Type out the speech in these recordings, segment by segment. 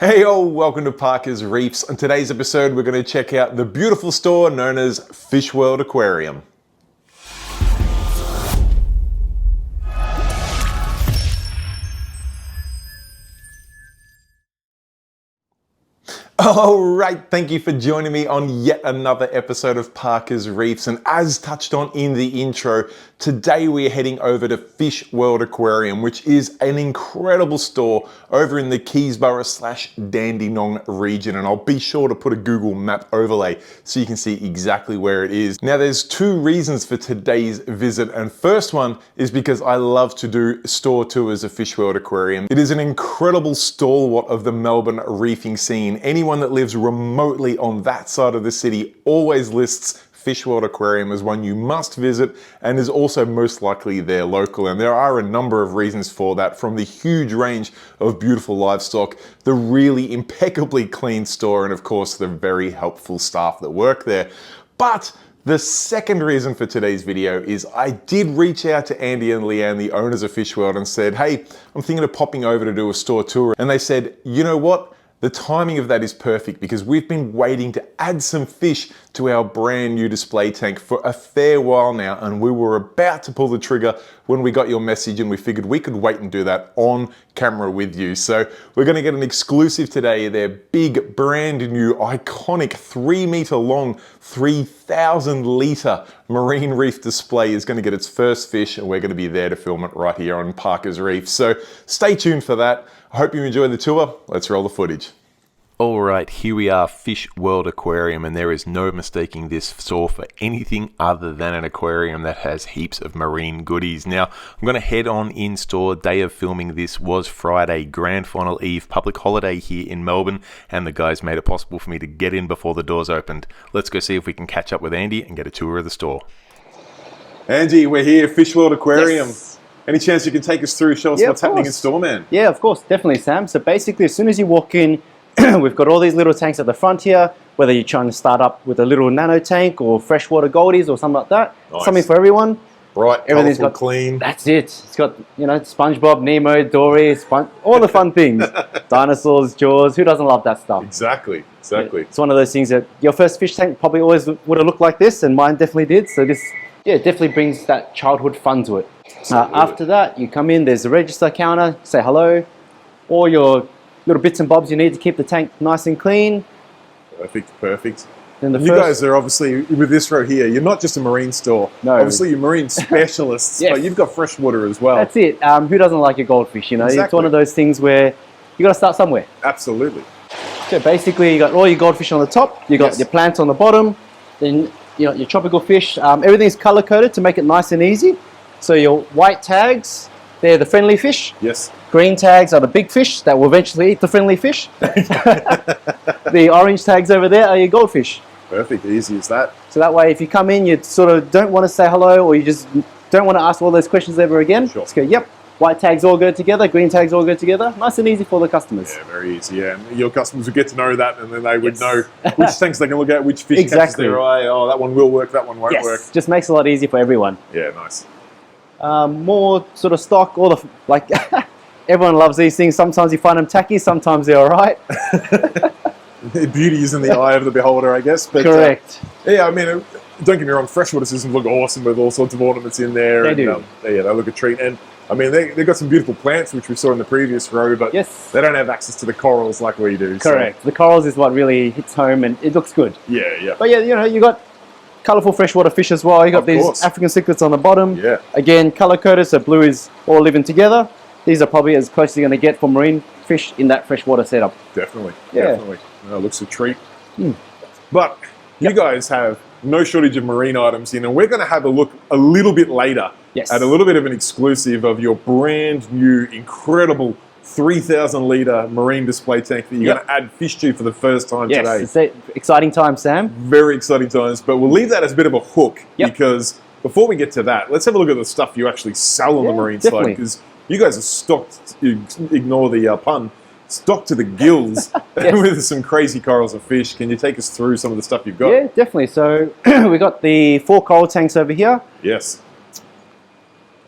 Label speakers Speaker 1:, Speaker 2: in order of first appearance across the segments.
Speaker 1: Hey all, welcome to Parker's Reefs. On today's episode, we're going to check out the beautiful store known as World Aquarium. Alright, thank you for joining me on yet another episode of Parker's Reefs, and as touched on in the intro, today we are heading over to World Aquarium, which is an incredible store over in the Keysborough/Dandenong region, and I'll be sure to put a Google map overlay so you can see exactly where it is. Now there's two reasons for today's visit, and first one is because I love to do store tours of World Aquarium. It is an incredible stalwart of the Melbourne reefing scene. Anyone that lives remotely on that side of the city always lists World Aquarium as one you must visit, and is also most likely there local. And there are a number of reasons for that, from the huge range of beautiful livestock, the really impeccably clean store, and of course the very helpful staff that work there. But the second reason for today's video is I did reach out to Andy and Leanne, the owners of World, and said, hey, I'm thinking of popping over to do a store tour. And they said, you know what? The timing of that is perfect because we've been waiting to add some fish to our brand new display tank for a fair while now, and we were about to pull the trigger when we got your message, and we figured we could wait and do that on camera with you. So we're going to get an exclusive today. Their big brand new iconic 3-meter long 3,000 litre marine reef display is going to get its first fish, and we're going to be there to film it right here on Parker's Reef. So stay tuned for that. I hope you enjoyed the tour. Let's roll the footage. Alright, here we are, World Aquarium, and there is no mistaking this store for anything other than an aquarium that has heaps of marine goodies. Now, I'm going to head on in store. Day of filming this was Friday, Grand Final Eve, public holiday here in Melbourne, and the guys made it possible for me to get in before the doors opened. Let's go see if we can catch up with Andy and get a tour of the store. Andy, we're here, World Aquarium.
Speaker 2: Yes.
Speaker 1: Any chance you can take us through, show us what's happening in store, man?
Speaker 2: Yeah, of course, definitely, Sam. So basically, as soon as you walk in, we've got all these little tanks at the front here, whether you're trying to start up with a little nano tank or freshwater goldies or something like that.
Speaker 1: Nice.
Speaker 2: Something for everyone.
Speaker 1: Bright,
Speaker 2: Everything's
Speaker 1: colourful,
Speaker 2: got
Speaker 1: clean.
Speaker 2: That's it. It's got, you know, SpongeBob, Nemo, Dory, all the fun things. Dinosaurs, Jaws. Who doesn't love that stuff?
Speaker 1: Exactly.
Speaker 2: It's one of those things that your first fish tank probably always would have looked like this, and mine definitely did. So this, yeah, definitely brings that childhood fun to it. After that, you come in, there's a register counter, say hello, all your little bits and bobs you need to keep the tank nice and clean.
Speaker 1: Perfect.
Speaker 2: Then
Speaker 1: you guys are obviously, with this row here, you're not just a marine store.
Speaker 2: No.
Speaker 1: Obviously you're marine specialists,
Speaker 2: Yes.
Speaker 1: but you've got freshwater as well.
Speaker 2: That's it. Who doesn't like a goldfish, you know?
Speaker 1: Exactly.
Speaker 2: It's one of those things where you got to start somewhere.
Speaker 1: Absolutely.
Speaker 2: So basically, you got all your goldfish on the top, you got your plants on the bottom, then you know your tropical fish. Everything's color coded to make it nice and easy. So your white tags, they're the friendly fish.
Speaker 1: Yes.
Speaker 2: Green tags are the big fish that will eventually eat the friendly fish. The orange tags over there are your goldfish.
Speaker 1: Perfect, easy as that.
Speaker 2: So that way, if you come in, you sort of don't want to say hello, or you just don't want to ask all those questions ever again.
Speaker 1: Sure.
Speaker 2: Just go, yep, white tags all go together, green tags all go together. Nice and easy for the customers.
Speaker 1: Yeah, very easy, yeah. And your customers would get to know that, and then they would know which tanks they can look at, which fish catches their eye. Oh, that one will work, that one won't work.
Speaker 2: Just makes it a lot easier for everyone.
Speaker 1: Yeah, nice.
Speaker 2: More sort of stock, all the, like, everyone loves these things. Sometimes you find them tacky, sometimes they're all right.
Speaker 1: Beauty is in the eye of the beholder, I guess. But,
Speaker 2: Correct.
Speaker 1: Yeah, I mean, don't get me wrong, freshwater systems look awesome with all sorts of ornaments in there.
Speaker 2: They do.
Speaker 1: Yeah, they look a treat. And I mean, they've got some beautiful plants, which we saw in the previous row, but they don't have access to the corals like we do.
Speaker 2: Correct. So. The corals is what really hits home, and it looks good.
Speaker 1: Yeah.
Speaker 2: But yeah, you know, you got colourful freshwater fish as well. You got these African cichlids on the bottom.
Speaker 1: Yeah.
Speaker 2: Again, colour coded, so blue is all living together. These are probably as close as you're going to get for marine fish in that freshwater setup.
Speaker 1: Definitely.
Speaker 2: Yeah.
Speaker 1: Definitely. It looks a treat. But you guys have no shortage of marine items in, and we're going to have a look a little bit later at a little bit of an exclusive of your brand new, incredible 3,000 litre marine display tank that you're going to add fish to for the first time today.
Speaker 2: Yes, it's exciting time, Sam.
Speaker 1: Very exciting times, but we'll leave that as a bit of a hook because before we get to that, let's have a look at the stuff you actually sell on the marine side, because you guys are stocked, ignore the pun, stocked to the gills with some crazy corals and fish. Can you take us through some of the stuff you've got?
Speaker 2: Yeah, definitely. So we got the 4 coral tanks over here.
Speaker 1: Yes.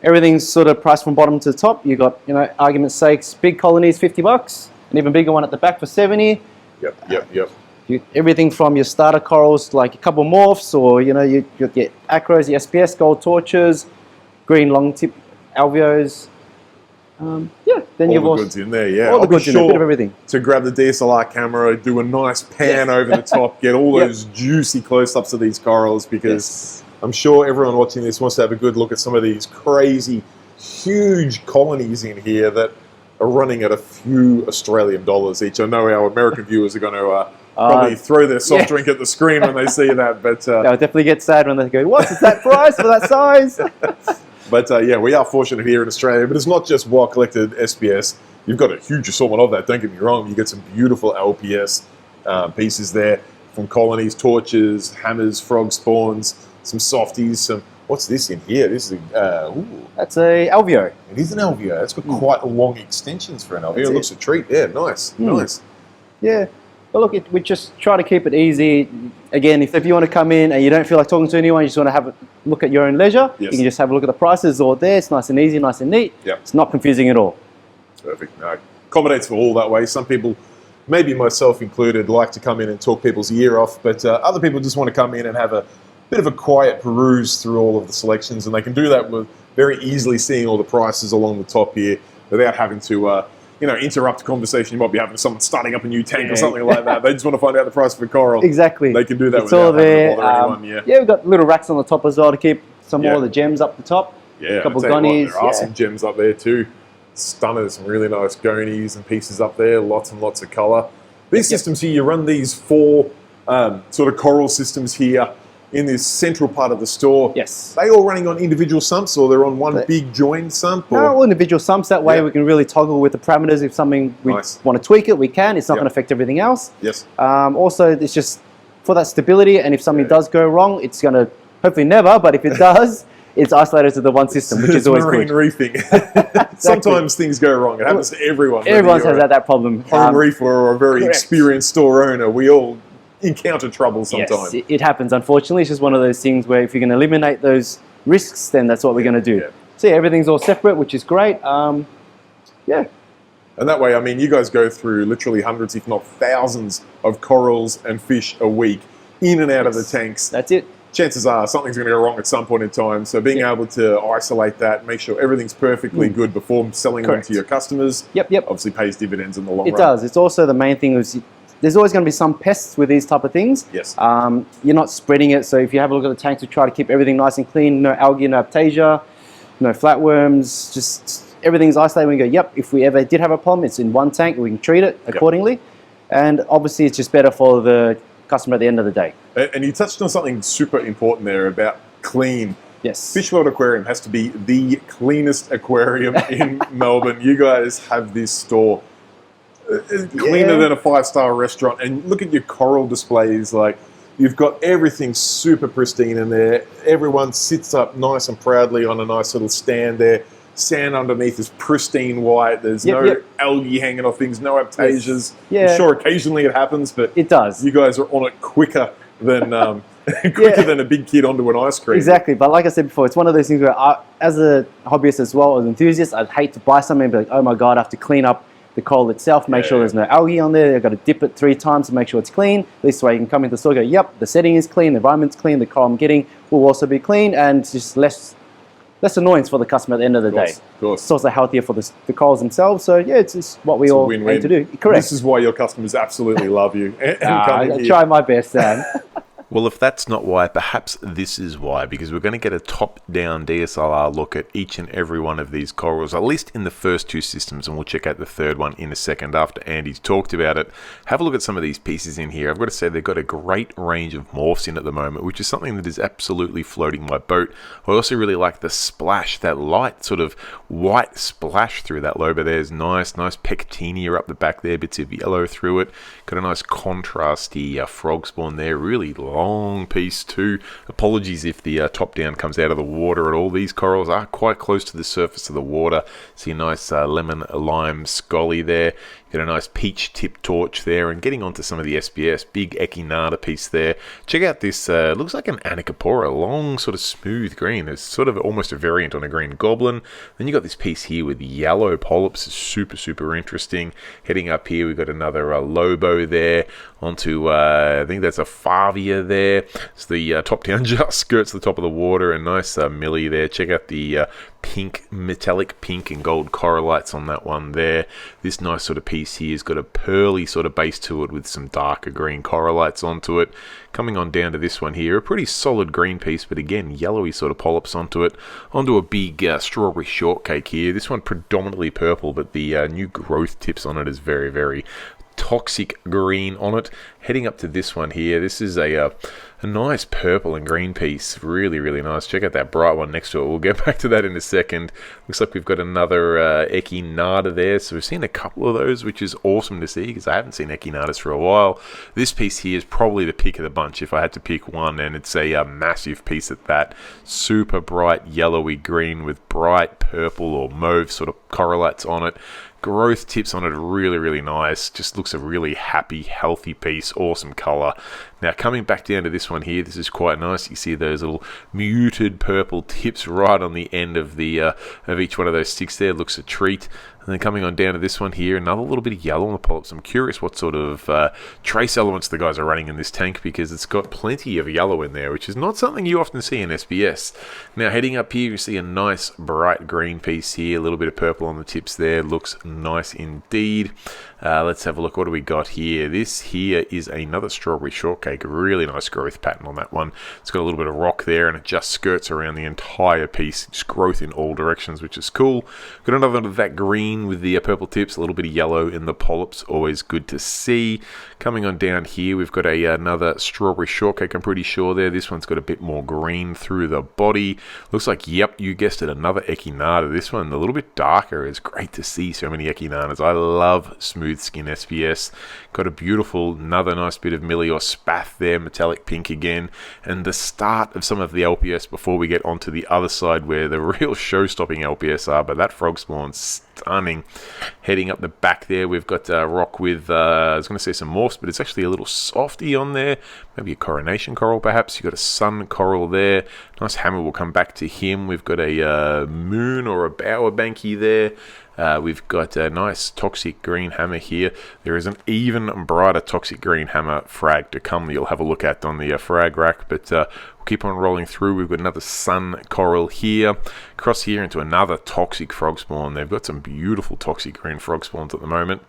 Speaker 2: Everything's sort of priced from bottom to top. You got, you know, argument's sakes, big colonies, $50. an even bigger one at the back for 70.
Speaker 1: Yep.
Speaker 2: Everything from your starter corals, like a couple morphs, or you get acros, your SPS gold torches, green long tip alveos. Then you've
Speaker 1: all the
Speaker 2: also
Speaker 1: goods in there, yeah.
Speaker 2: all the goods in there, a bit of everything.
Speaker 1: To grab the DSLR camera, do a nice pan over the top, get all those juicy close-ups of these corals, because I'm sure everyone watching this wants to have a good look at some of these crazy, huge colonies in here that are running at a few Australian dollars each. I know our American viewers are going to probably throw their soft drink at the screen when they see that, but
Speaker 2: they'll definitely get sad when they go, "What is that price for that size?"
Speaker 1: But we are fortunate here in Australia. But it's not just wild collected SPS. You've got a huge assortment of that. Don't get me wrong. You get some beautiful LPS pieces there from colonies, torches, hammers, frog spawns, some softies. Some what's this in here? This is
Speaker 2: that's a alveo.
Speaker 1: It is an alveo. It's got quite long extensions for an alveo. It looks a treat. Yeah, nice.
Speaker 2: Yeah. But look, we just try to keep it easy. Again, if you want to come in and you don't feel like talking to anyone, you just want to have a look at your own leisure, you can just have a look at the prices all there. It's nice and easy, nice and neat. It's not confusing at all.
Speaker 1: Perfect. No, accommodates for all that way. Some people, maybe myself included, like to come in and talk people's ear off, but other people just want to come in and have a bit of a quiet peruse through all of the selections, and they can do that with very easily seeing all the prices along the top here without having to interrupt a conversation you might be having with someone starting up a new tank or something like that. They just want to find out the price of a coral.
Speaker 2: Exactly.
Speaker 1: They can do that
Speaker 2: it's
Speaker 1: without
Speaker 2: all there.
Speaker 1: having to bother anyone.
Speaker 2: Yeah, we've got little racks on the top as well to keep some more of the gems up the top.
Speaker 1: Yeah,
Speaker 2: a couple
Speaker 1: of
Speaker 2: gonies.
Speaker 1: There are some gems up there too. Stunners, some really nice gonies and pieces up there. Lots and lots of colour. These systems here, you run these 4 sort of coral systems here in this central part of the store.
Speaker 2: Yes.
Speaker 1: Are they all running on individual sumps, or they're on one big joined sump? Or?
Speaker 2: No, all individual sumps. That way we can really toggle with the parameters. If something we want to tweak it, we can. It's not going to affect everything else.
Speaker 1: Yes.
Speaker 2: Also, it's just for that stability, and if something does go wrong, it's going to, hopefully never, but if it does, it's isolated to the one system, which is always
Speaker 1: marine
Speaker 2: good.
Speaker 1: reefing. Sometimes things go wrong. It happens to everyone.
Speaker 2: Everyone has that problem.
Speaker 1: Home reefer or a very experienced store owner, we all encounter trouble sometimes.
Speaker 2: Yes, it happens, unfortunately. It's just one of those things where if you can eliminate those risks, then that's what we're going to do. So everything's all separate, which is great. And
Speaker 1: that way, I mean, you guys go through literally hundreds, if not thousands, of corals and fish a week in and out of the tanks.
Speaker 2: That's it.
Speaker 1: Chances are something's going to go wrong at some point in time. So being able to isolate that, make sure everything's perfectly good before selling them to your customers, obviously pays dividends in the long run.
Speaker 2: It does. It's also the main thing is there's always going to be some pests with these type of things.
Speaker 1: Yes.
Speaker 2: You're not spreading it. So if you have a look at the tanks, we try to keep everything nice and clean. No algae, no aptasia, no flatworms. Just everything's isolated. We go, if we ever did have a problem, it's in one tank and we can treat it accordingly. And obviously it's just better for the customer at the end of the day.
Speaker 1: And you touched on something super important there about clean.
Speaker 2: Yes.
Speaker 1: Fish World Aquarium has to be the cleanest aquarium in Melbourne. You guys have this store cleaner than a 5-star restaurant, and look at your coral displays. Like, you've got everything super pristine in there. Everyone sits up nice and proudly on a nice little stand there. Sand underneath is pristine white. There's no algae hanging off things, no aptasias. I'm sure occasionally it happens, but
Speaker 2: it does.
Speaker 1: You guys are on it quicker than quicker than a big kid onto an ice cream.
Speaker 2: Exactly, but like I said before, it's one of those things where as a hobbyist as well as an enthusiast, I'd hate to buy something and be like, oh my god, I have to clean up the coral itself, make sure there's no algae on there. I've got to dip it 3 times to make sure it's clean. This way you can come into the store and go, yep, the setting is clean, the environment's clean, the coral I'm getting will also be clean, and it's just less annoyance for the customer at the end of the day.
Speaker 1: Of course.
Speaker 2: It's also healthier for the corals themselves. So yeah, it's just what we all aim to do. Correct.
Speaker 1: This is why your customers absolutely love you.
Speaker 2: I try my best, Dan.
Speaker 1: Well, if that's not why, perhaps this is why, because we're going to get a top-down DSLR look at each and every one of these corals, at least in the first 2 systems, and we'll check out the third one in a second after Andy's talked about it. Have a look at some of these pieces in here. I've got to say they've got a great range of morphs in at the moment, which is something that is absolutely floating my boat. I also really like the splash, that light sort of white splash through that lobe. There's nice pectinia up the back there, bits of yellow through it. Got a nice contrasty frog spawn there, really long piece too. Apologies if the top down comes out of the water at all. These corals are quite close to the surface of the water. See a nice lemon lime scully there. Got a nice peach tip torch there, and getting onto some of the SPS, big echinata piece there. Check out this, looks like an Anacophora, long sort of smooth green. It's sort of almost a variant on a green goblin. Then you got this piece here with yellow polyps, super interesting. Heading up here, we've got another Lobo there, onto, I think that's a Favia there. So the top down just skirts the top of the water, and nice Millie there. Check out the pink, metallic pink and gold coralites on that one there. This nice sort of piece here has got a pearly sort of base to it with some darker green coralites onto it. Coming on down to this one here, a pretty solid green piece, but again, yellowy sort of polyps onto it. Onto a big strawberry shortcake here. This one predominantly purple, but the new growth tips on it is very toxic green on it. Heading up to this one here, this is a nice purple and green piece, really nice. Check out that bright one next to it. We'll get back to that in a second. Looks like we've got another echinata there, so we've seen a couple of those, which is awesome to see because I haven't seen echinatas for a while. This piece here is probably the pick of the bunch if I had to pick one, and it's a massive piece at that. Super bright yellowy green with bright purple or mauve sort of correlates on it. Growth tips on it are really nice. Just looks a really happy, healthy piece. Awesome color. Now coming back down to this one here, this is quite nice. You see those little muted purple tips right on the end of the of each one of those sticks there. Looks a treat. And then coming on down to this one here, another little bit of yellow on the polyps. I'm curious what sort of trace elements the guys are running in this tank, because it's got plenty of yellow in there, which is not something you often see in SBS. Now heading up here, you see a nice bright green piece here, a little bit of purple on the tips there. Looks nice indeed. Let's have a look. What do we got here? This here is another strawberry shortcake. Really nice growth pattern on that one. It's got a little bit of rock there, and it just skirts around the entire piece. Just growth in all directions, which is cool. Got another one of that green with the purple tips, a little bit of yellow in the polyps. Always good to see. Coming on down here, we've got another strawberry shortcake, I'm pretty sure there. This one's got a bit more green through the body. Looks like, yep, you guessed it, another echinata. This one a little bit darker. It's great to see so many echinatas. I love smooth skin SPS. Got a beautiful, another nice bit of Millie or Spath there, metallic pink again, and the start of some of the LPS before we get onto the other side where the real show-stopping LPS are, but that frog spawn's stunning. Heading up the back there, we've got rock with, I was going to say some morphs, but it's actually a little softy on there, maybe a coronation coral perhaps. You've got a sun coral there, nice hammer, we'll come back to him. We've got a moon or a bower banky there. We've got a nice toxic green hammer here. There is an even brighter toxic green hammer frag to come that you'll have a look at on the frag rack, but we'll keep on rolling through. We've got another sun coral here. Across here into another toxic frog spawn. They've got some beautiful toxic green frog spawns at the moment.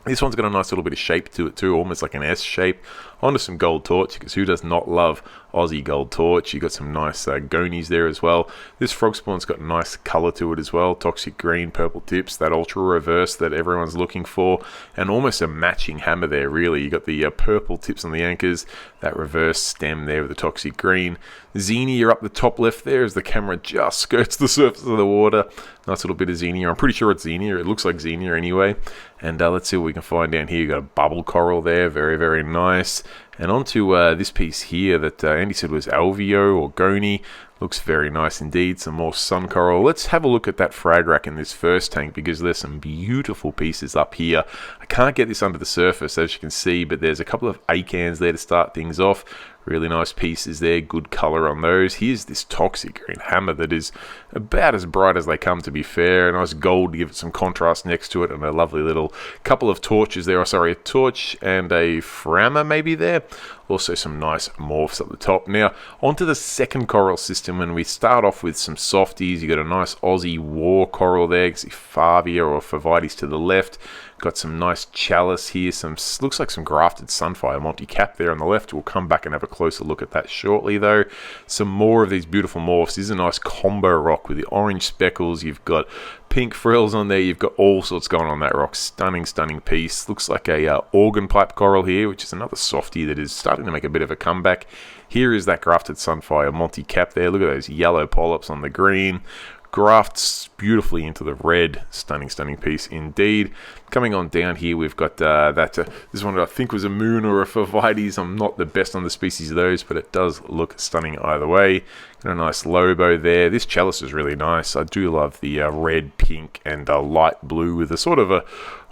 Speaker 1: This one's got a nice little bit of shape to it too, almost like an S shape. Onto some gold torch, because who does not love Aussie gold torch? You got some nice gonies there as well. This frog spawn's got nice color to it as well. Toxic green, purple tips, that ultra reverse that everyone's looking for, and almost a matching hammer there really. You got the purple tips on the anchors, that reverse stem there with the toxic green. Xenia up the top left there as the camera just skirts the surface of the water. Nice little bit of Xenia. I'm pretty sure it's Xenia. It looks like Xenia anyway. And let's see what we can find down here. You got a bubble coral there, very nice. And onto this piece here that Andy said was Alveo or Goni. Looks very nice indeed. Some more sun coral. Let's have a look at that frag rack in this first tank, because there's some beautiful pieces up here. I can't get this under the surface as you can see, but there's a couple of acans there to start things off. Really nice pieces there, good color on those. Here's this toxic green hammer that is about as bright as they come, to be fair. A nice gold to give it some contrast next to it, and a lovely little couple of torches there. Oh, sorry, a torch and a Frama maybe there. Also some nice morphs up the top. Now, onto the second coral system, when we start off with some softies. You got a nice Aussie war coral there. You can see Favia or Favites to the left. Got some nice chalice here, some looks like some grafted sunfire multi-cap there on the left. We'll come back and have a closer look at that shortly though. Some more of these beautiful morphs. This is a nice combo rock with the orange speckles. You've got pink frills on there. You've got all sorts going on that rock. Stunning piece. Looks like a organ pipe coral here, which is another softie that is starting to make a bit of a comeback. Here is that grafted sunfire multi-cap there. Look at those yellow polyps on the green. Grafts beautifully into the red. Stunning piece indeed. Coming on down here, we've got this one I think was a moon or a Phovites. I'm not the best on the species of those, but it does look stunning either way. Got a nice Lobo there. This chalice is really nice. I do love the red, pink, and light blue with a sort of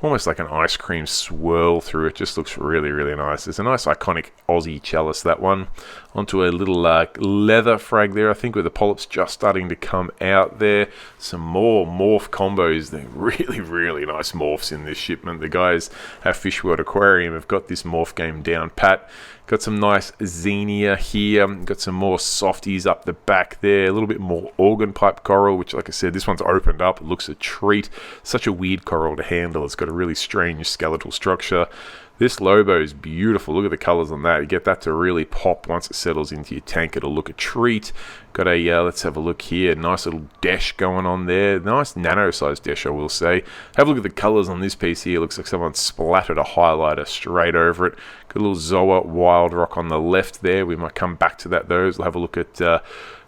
Speaker 1: almost like an ice cream swirl through it. Just looks really, really nice. It's a nice iconic Aussie chalice, that one. Onto a little leather frag there, I think, with the polyps just starting to come out there. Some more morph combos. They're really, really nice morphs in this shipment. The guys at Fish World Aquarium have got this morph game down pat. Got some nice Xenia here. Got some more softies up the back there. A little bit more organ pipe coral, which, like I said, this one's opened up. It looks a treat. Such a weird coral to handle. It's got a really strange skeletal structure. This Lobo is beautiful. Look at the colors on that. You get that to really pop once it settles into your tank. It'll look a treat. Got a, let's have a look here. Nice little dash going on there. Nice nano-sized dash, I will say. Have a look at the colors on this piece here. Looks like someone splattered a highlighter straight over it. Got a little Zoa Wild Rock on the left there. We might come back to that, though. We'll have a look at...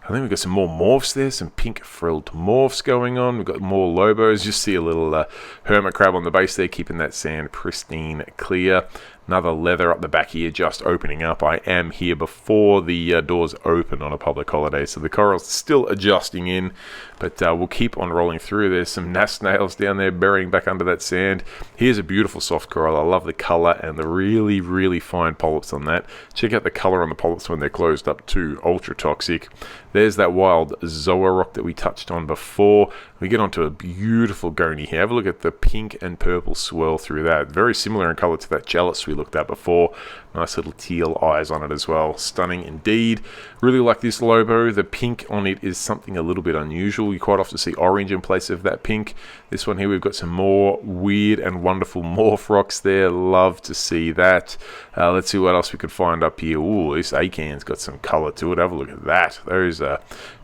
Speaker 1: I think we've got some more morphs there, some pink frilled morphs going on. We've got more Lobos. Just see a little hermit crab on the base there, keeping that sand pristine clear. Another leather up the back here, just opening up. I am here before the doors open on a public holiday, so the coral's still adjusting in, but we'll keep on rolling through. There's some nast snails down there burying back under that sand. Here's a beautiful soft coral. I love the color and the really, really fine polyps on that. Check out the color on the polyps when they're closed up too. Ultra toxic. There's that wild Zoa rock that we touched on before. We get onto a beautiful goni here. Have a look at the pink and purple swirl through that. Very similar in color to that chalice we looked at before. Nice little teal eyes on it as well. Stunning indeed. Really like this Lobo. The pink on it is something a little bit unusual. You quite often see orange in place of that pink. This one here, we've got some more weird and wonderful morph rocks there. Love to see that. Let's see what else we could find up here. Ooh, this acan's got some color to it. Have a look at that. Those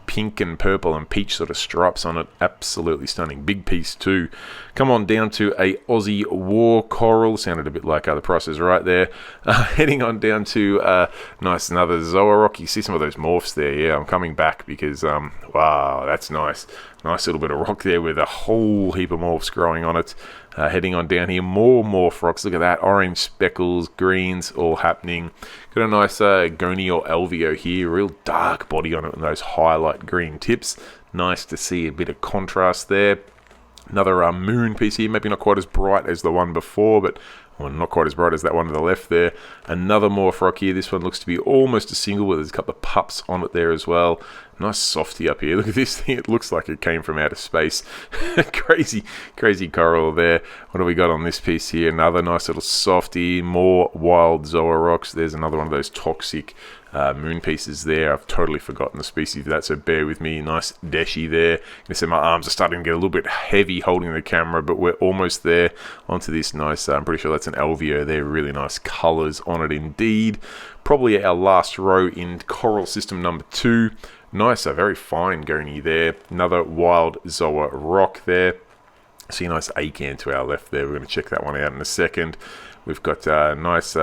Speaker 1: pink and purple and peach sort of stripes on it. Absolutely stunning. Big piece too. Come on down to a Aussie war coral. Sounded a bit like the Price is Right there. Heading on down to nice another Zoa rock. You see some of those morphs there. Yeah, I'm coming back because wow, that's nice. Nice little bit of rock there with a whole heap of morphs growing on it. Heading on down here, more morph rocks. Look at that, orange speckles, greens, all happening. Got a nice goni or alveo here, real dark body on it and those highlight green tips. Nice to see a bit of contrast there. Another moon piece here, maybe not quite as bright as the one before, but well, not quite as bright as that one to the left there. Another morph rock here. This one looks to be almost a single, but there's a couple of pups on it there as well. Nice softy up here. Look at this thing. It looks like it came from outer space. Crazy, crazy coral there. What do we got on this piece here? Another nice little softy. More wild Zoa rocks. There's another one of those toxic moon pieces there. I've totally forgotten the species of that, so bear with me. Nice deshy there. You see my arms are starting to get a little bit heavy holding the camera, but we're almost there onto this nice, I'm pretty sure that's an alveo there. Really nice colors on it indeed. Probably our last row in coral system number 2. Nice, a very fine goni there. Another wild Zoa rock there. See a nice acan to our left there. We're going to check that one out in a second. We've got nice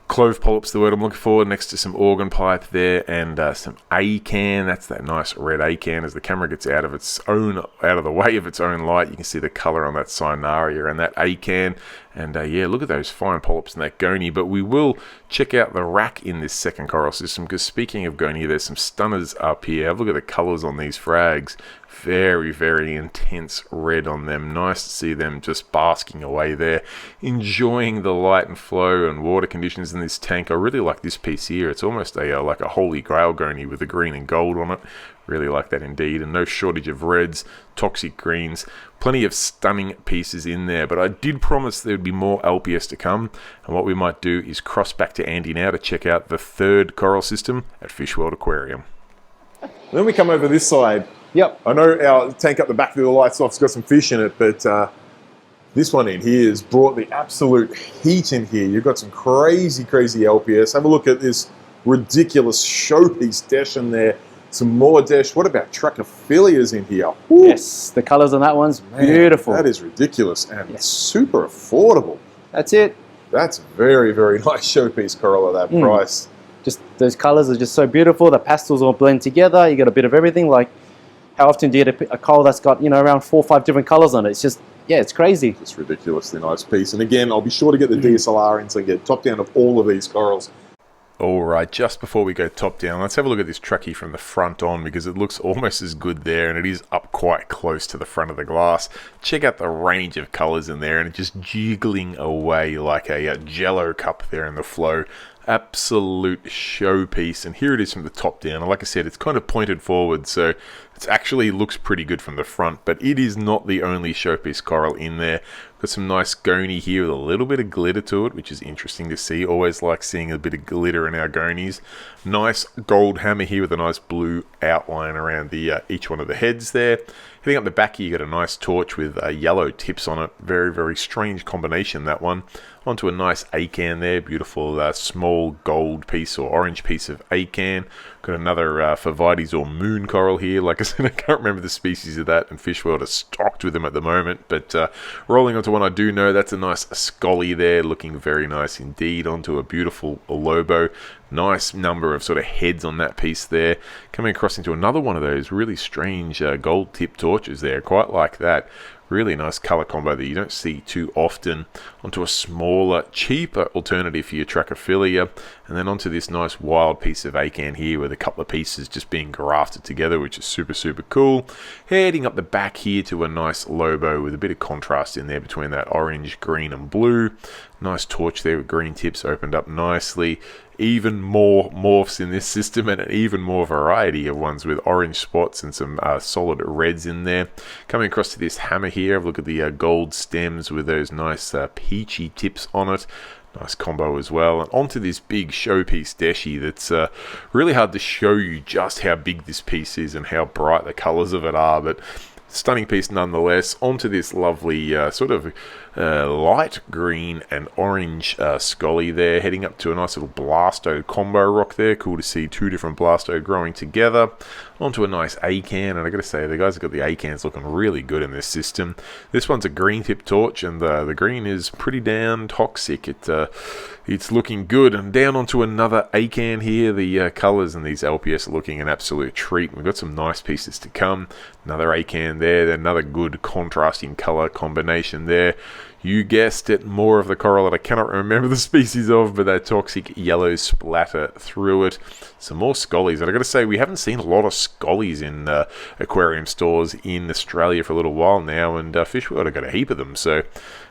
Speaker 1: clove polyps, the word I'm looking for, next to some organ pipe there, and some acan. That's that nice red acan. As the camera gets out of the way of its own light, you can see the color on that cinaria and that acan. And yeah, look at those fine polyps in that goni. But we will check out the rack in this second coral system, because speaking of goni, there's some stunners up here. Have a look at the colors on these frags. Very, very intense red on them. Nice to see them just basking away there, enjoying the light and flow and water conditions in this tank. I really like this piece here. It's almost a like a holy grail goni with the green and gold on it. Really like that indeed, and no shortage of reds, toxic greens, plenty of stunning pieces in there. But I did promise there would be more LPS to come, and what we might do is cross back to Andy now to check out the third coral system at Fish World Aquarium.
Speaker 3: Then we come over this side.
Speaker 2: Yep.
Speaker 3: I know our tank up the back with the lights off has got some fish in it, but this one in here has brought the absolute heat in here. You've got some crazy, crazy LPS. Have a look at this ridiculous showpiece dash in there. Some more dash. What about Trachophilias in here? Woo.
Speaker 2: Yes, the colors on that one's beautiful.
Speaker 3: That is ridiculous and super affordable.
Speaker 2: That's it.
Speaker 3: That's very, very nice showpiece coral at that price.
Speaker 2: Just those colors are just so beautiful. The pastels all blend together. You got a bit of everything. Like How often do you get a coral that's got, you know, around 4 or 5 different colors on it? It's just, yeah, it's crazy.
Speaker 3: It's ridiculously nice piece. And again, I'll be sure to get the DSLR in so I can get top down of all of these corals.
Speaker 1: All right, just before we go top down, let's have a look at this truckie from the front on, because it looks almost as good there, and it is up quite close to the front of the glass. Check out the range of colors in there, and it's just jiggling away like a jello cup there in the flow. Absolute showpiece. And here it is from the top down. And like I said, it's kind of pointed forward, so it actually looks pretty good from the front, but it is not the only showpiece coral in there. Got some nice goni here with a little bit of glitter to it, which is interesting to see. Always like seeing a bit of glitter in our gonies. Nice gold hammer here with a nice blue outline around the each one of the heads there. Heading up the back here, you got a nice torch with yellow tips on it. Very, very strange combination, that one. Onto a nice acan there. Beautiful small gold piece or orange piece of acan. Got another Phovites or moon coral here. Like I said, I can't remember the species of that, and Fish World are stocked with them at the moment. But rolling onto one I do know, that's a nice scully there, looking very nice indeed. Onto a beautiful lobo. Nice number of sort of heads on that piece there. Coming across into another one of those really strange gold tip torches there. Quite like that. Really nice color combo that you don't see too often. Onto a smaller, cheaper alternative for your Trachophilia, and then onto this nice wild piece of acan here with a couple of pieces just being grafted together, which is super, super cool. Heading up the back here to a nice lobo with a bit of contrast in there between that orange, green, and blue. Nice torch there with green tips opened up nicely. Even more morphs in this system, and an even more variety of ones with orange spots and some solid reds in there. Coming across to this hammer here, have a look at the gold stems with those nice peachy tips on it. Nice combo as well. And onto this big showpiece deshi that's really hard to show you just how big this piece is and how bright the colors of it are, but stunning piece nonetheless. Onto this lovely sort of light green and orange scully there, heading up to a nice little blasto combo rock there. Cool to see two different blasto growing together. Onto a nice acan, and I gotta say, the guys have got the acans looking really good in this system. This one's a green tip torch, and the green is pretty damn toxic. It's looking good. And down onto another acan here. The colors in these LPS are looking an absolute treat. We've got some nice pieces to come. Another acan there, another good contrasting color combination there. You guessed it, more of the coral that I cannot remember the species of, but that toxic yellow splatter through it. Some more scollies, and I got to say, we haven't seen a lot of scollies in aquarium stores in Australia for a little while now, and Fish World have got a heap of them. So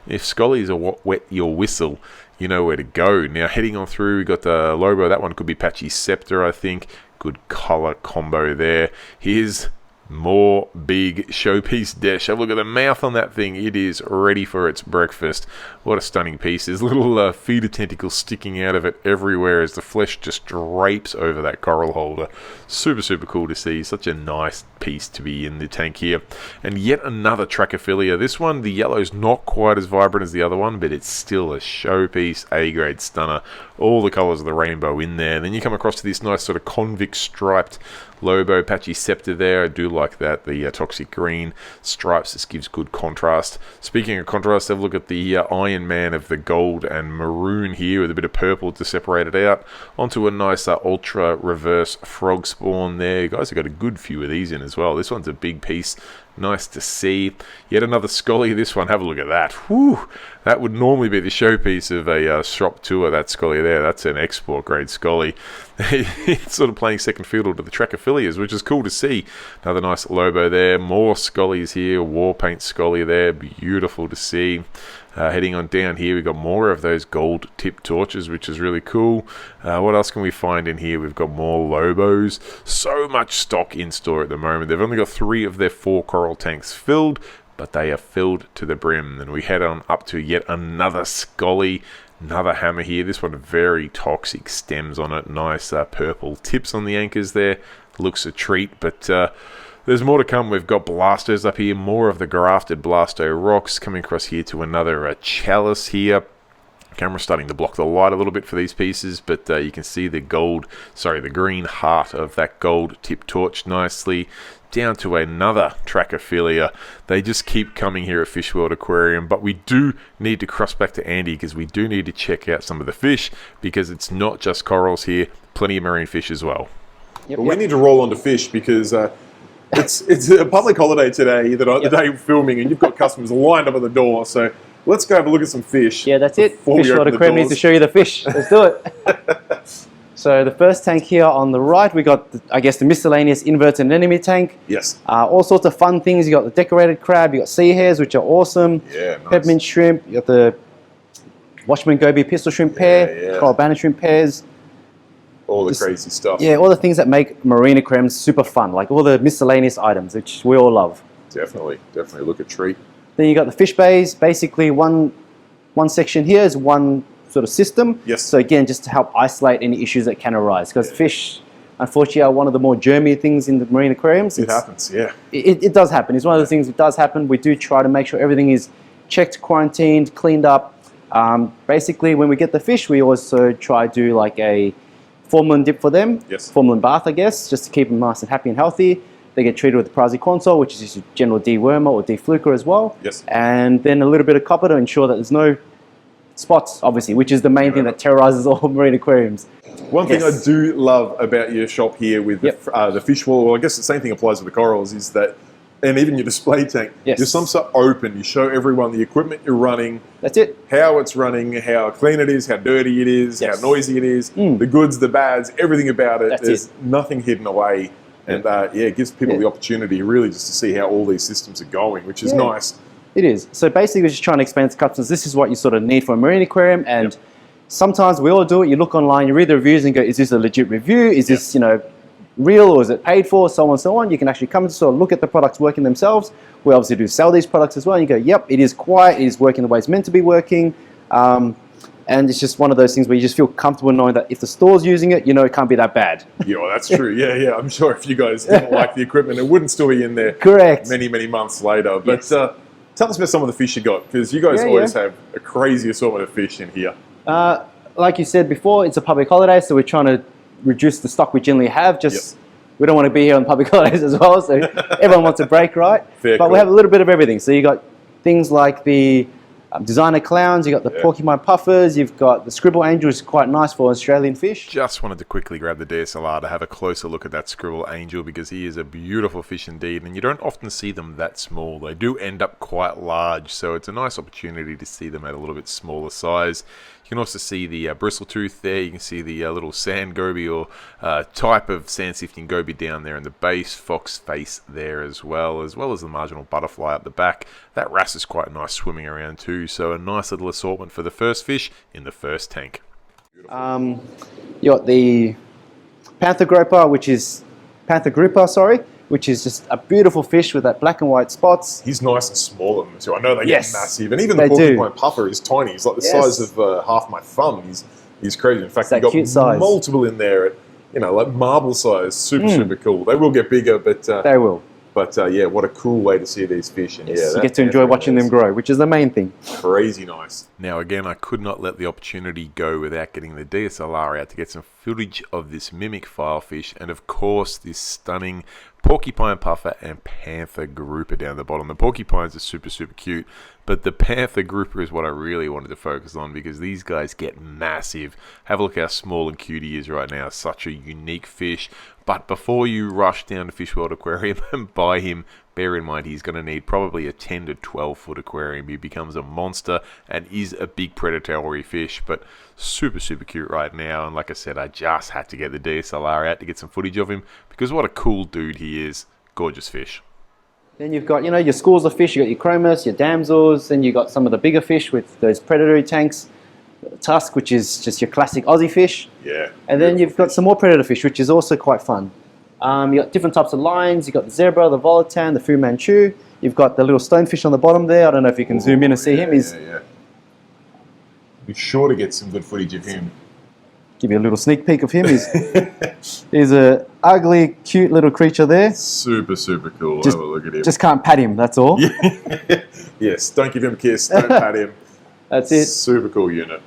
Speaker 1: if scollies are what wet your whistle, you know where to go. Now heading on through, we got the lobo. That one could be Patchy Scepter, I think. Good color combo there. Here's more big showpiece desh. Have a look at the mouth on that thing. It is ready for its breakfast. What a stunning piece. There's little feeder tentacles sticking out of it everywhere as the flesh just drapes over that coral holder. Super, super cool to see. Such a nice piece to be in the tank here. And yet another Trachophilia. This one, the yellow's not quite as vibrant as the other one, but it's still a showpiece, A-grade stunner. All the colors of the rainbow in there. Then you come across to this nice sort of convict striped lobo, Patchy Scepter there. I do like that. The toxic green stripes, this gives good contrast. Speaking of contrast, have a look at the Iron Man of the gold and maroon here with a bit of purple to separate it out. Onto a nice ultra reverse frog spawn there. You guys have got a good few of these in as well. This one's a big piece. Nice to see. Yet another scolly. This one, have a look at that. Whew. That would normally be the showpiece of a shop tour, that scolly there. That's an export grade scolly. It's sort of playing second fiddle to the Trachophilias, which is cool to see. Another nice lobo there. More scollies here. War paint scolly there. Beautiful to see. Heading on down here, we've got more of those gold tip torches, which is really cool. What else can we find in here? We've got more lobos. So much stock in store at the moment. They've only got 3 of their 4 coral tanks filled, but they are filled to the brim. And we head on up to yet another scolly. Another hammer here. This one very toxic stems on it. Nice purple tips on the anchors there. Looks a treat, but there's more to come. We've got blasters up here, more of the grafted blasto rocks. Coming across here to another chalice here. Camera's starting to block the light a little bit for these pieces, but you can see the green heart of that gold tip torch nicely. Down to another Trachophilia. They just keep coming here at Fish World Aquarium, but we do need to cross back to Andy because we do need to check out some of the fish, because it's not just corals here, plenty of marine fish as well.
Speaker 3: But we need to roll on to fish because It's a public holiday today, the day we're filming, and you've got customers lined up at the door. So let's go have a look at some fish.
Speaker 2: Yeah, that's it.
Speaker 3: before we
Speaker 2: Fish
Speaker 3: open
Speaker 2: World
Speaker 3: the
Speaker 2: Aquarium needs to
Speaker 3: doors.
Speaker 2: show you the fish. Let's do it. So the first tank here on the right, we got, I guess, the miscellaneous inverted anemone tank.
Speaker 3: Yes.
Speaker 2: All sorts of fun things. You got the decorated crab, you got sea hares, which are awesome.
Speaker 3: Yeah, nice.
Speaker 2: Peppermint shrimp, you got the Watchman goby pistol shrimp pair,
Speaker 3: yeah.
Speaker 2: coral banded shrimp pairs.
Speaker 3: All the crazy stuff.
Speaker 2: Yeah, all the things that make marine aquariums super fun, like all the miscellaneous items, which we all love.
Speaker 3: Definitely look a treat.
Speaker 2: Then you got the fish bays. Basically, one section here is one sort of system.
Speaker 3: Yes.
Speaker 2: So again, just to help isolate any issues that can arise, because fish, unfortunately, are one of the more germy things in the marine aquariums.
Speaker 3: It happens, yeah.
Speaker 2: It does happen. It's one of the things that does happen. We do try to make sure everything is checked, quarantined, cleaned up. Basically, when we get the fish, we also try to do like a formalin dip for them.
Speaker 3: Yes.
Speaker 2: Formalin bath, I guess, just to keep them nice and happy and healthy. They get treated with praziquantel, which is just a general dewormer or defluker as well.
Speaker 3: Yes.
Speaker 2: And then a little bit of copper to ensure that there's no spots, obviously, which is the main thing that terrorizes all marine aquariums.
Speaker 3: One thing
Speaker 2: Yes.
Speaker 3: I do love about your shop here with the fish wall, well, I guess the same thing applies with the corals, is that, and even your display tank,
Speaker 2: Yes.
Speaker 3: your sumps are open. You show everyone the equipment you're running,
Speaker 2: That's it.
Speaker 3: how it's running, how clean it is, how dirty it is,
Speaker 2: Yes.
Speaker 3: how noisy it is, the goods, the bads, everything about it.
Speaker 2: That's
Speaker 3: There's
Speaker 2: it.
Speaker 3: nothing hidden away. And it gives people the opportunity really just to see how all these systems are going, which is nice.
Speaker 2: It is. So basically, we're just trying to explain to customers, this is what you sort of need for a marine aquarium. And sometimes we all do it. You look online, you read the reviews and go, is this a legit review? Is this, real, or is it paid for? So on and so on. You can actually come and sort of look at the products working themselves. We obviously do sell these products as well. And you go, yep, it is quiet. It is working the way it's meant to be working. And it's just one of those things where you just feel comfortable knowing that if the store's using it, it can't be that bad.
Speaker 3: Yeah, well, that's true. Yeah. I'm sure if you guys didn't like the equipment, it wouldn't still be in there.
Speaker 2: Correct.
Speaker 3: Many months later. But
Speaker 2: Yes.
Speaker 3: tell us about some of the fish you got, because you guys always have a crazy assortment of fish in here.
Speaker 2: Like you said before, it's a public holiday, so we're trying to reduce the stock we generally have. We don't want to be here on public holidays as well, so everyone wants a break, right?
Speaker 3: Fair
Speaker 2: but
Speaker 3: call.
Speaker 2: we have a little bit of everything. So you got things like the designer clowns, you got the porcupine puffers, you've got the scribble angel, which is quite nice for Australian fish.
Speaker 1: Just wanted to quickly grab the DSLR to have a closer look at that scribble angel, because he is a beautiful fish indeed, and you don't often see them that small. They do end up quite large, so it's a nice opportunity to see them at a little bit smaller size. You can also see the bristletooth there. You can see the little sand goby, or type of sand sifting goby down there in the base, fox face there as well as the marginal butterfly up the back. That wrasse is quite nice swimming around too, so a nice little assortment for the first fish in the first tank.
Speaker 2: You got the panther grouper, which is just a beautiful fish with that black and white spots.
Speaker 3: He's nice and small of them too. I know they
Speaker 2: Yes,
Speaker 3: get massive, and even the
Speaker 2: they do.
Speaker 3: porcupine puffer is tiny. He's like the
Speaker 2: Yes.
Speaker 3: size of half my thumb. He's crazy. In fact,
Speaker 2: that
Speaker 3: you've got
Speaker 2: cute size.
Speaker 3: multiple in there at like marble size. Super cool. They will get bigger, but
Speaker 2: They will.
Speaker 3: yeah, what a cool way to see these fish. And
Speaker 2: You get to enjoy watching them grow, which is the main thing.
Speaker 3: Crazy nice.
Speaker 1: Now again, I could not let the opportunity go without getting the DSLR out to get some footage of this mimic filefish, and of course this stunning porcupine puffer and panther grouper down the bottom. The porcupines are super cute, but the panther grouper is what I really wanted to focus on, because these guys get massive. Have a look how small and cute he is right now. Such a unique fish. But before you rush down to Fish World Aquarium and buy him, bear in mind he's going to need probably a 10 to 12 foot aquarium. He becomes a monster and is a big predatory fish, but super cute right now. And like I said, I just had to get the DSLR out to get some footage of him, because what a cool dude he is. Gorgeous fish.
Speaker 2: Then you've got, your schools of fish. You've got your chromis, your damsels, then you've got some of the bigger fish with those predatory tanks. Tusk, which is just your classic Aussie fish.
Speaker 3: Yeah.
Speaker 2: And then you've got some more predator fish, which is also quite fun. You've got different types of lines. You've got the zebra, the volatan, the Fu Manchu. You've got the little stonefish on the bottom there. I don't know if you can zoom in and see him.
Speaker 3: Yeah. Be sure to get some good footage of him.
Speaker 2: Give you a little sneak peek of him. He's a ugly, cute little creature there.
Speaker 3: Super cool.
Speaker 2: Just,
Speaker 3: Have a look at him.
Speaker 2: Just can't pat him, that's all.
Speaker 3: Yes, don't give him a kiss. Don't pat him.
Speaker 2: That's it.
Speaker 3: Super cool unit.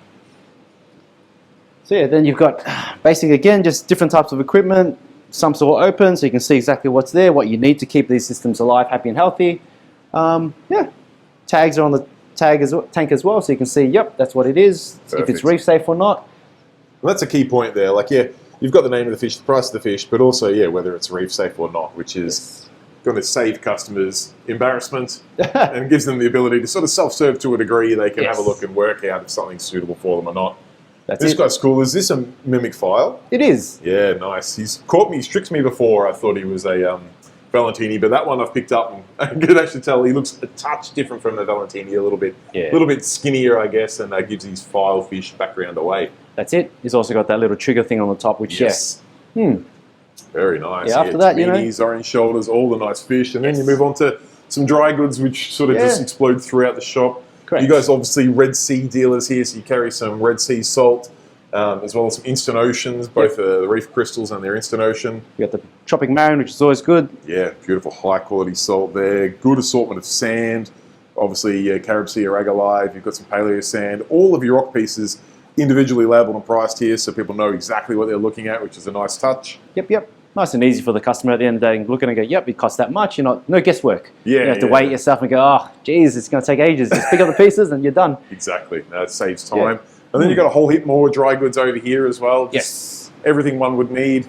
Speaker 2: So yeah, then you've got basically, again, just different types of equipment. Some sort of open, so you can see exactly what's there, what you need to keep these systems alive, happy and healthy. Tags are on the tank as well, so you can see, yep, that's what it is.
Speaker 3: Perfect.
Speaker 2: If it's reef safe or not.
Speaker 3: Well, that's a key point there. Like, you've got the name of the fish, the price of the fish, but also, whether it's reef safe or not, which is going to save customers embarrassment and gives them the ability to sort of self-serve to a degree. They can have a look and work out if something's suitable for them or not. This guy's cool. Is this a mimic file?
Speaker 2: It is.
Speaker 3: Yeah, nice. He's caught me. He's tricked me before. I thought he was a Valentini, but that one I've picked up, and I could actually tell he looks a touch different from the Valentini, a little bit skinnier, I guess, and gives his file fish background away.
Speaker 2: That's it. He's also got that little trigger thing on the top, which
Speaker 3: Very nice.
Speaker 2: Yeah, after that,
Speaker 3: minis, orange shoulders, all the nice fish, and then you move on to some dry goods, which sort of just explode throughout the shop.
Speaker 2: Correct.
Speaker 3: You guys obviously Red Sea dealers here, so you carry some Red Sea salt, as well as some instant oceans, both the reef crystals and their instant ocean.
Speaker 2: You got the Tropic Marine, which is always good.
Speaker 3: Yeah, beautiful high quality salt there. Good assortment of sand. Obviously, Carib Sea Araga Live. You've got some paleo sand. All of your rock pieces individually labelled and priced here, so people know exactly what they're looking at, which is a nice touch.
Speaker 2: Yep. Nice and easy for the customer at the end of the day. Look and go, yep, it costs that much. No guesswork.
Speaker 3: Yeah,
Speaker 2: you have to wait yourself and go, oh, geez, it's going to take ages. Just pick up the pieces and you're done.
Speaker 3: Exactly. It saves time. Yeah. And then you've got a whole heap more dry goods over here as well.
Speaker 2: Yes.
Speaker 3: Everything one would need.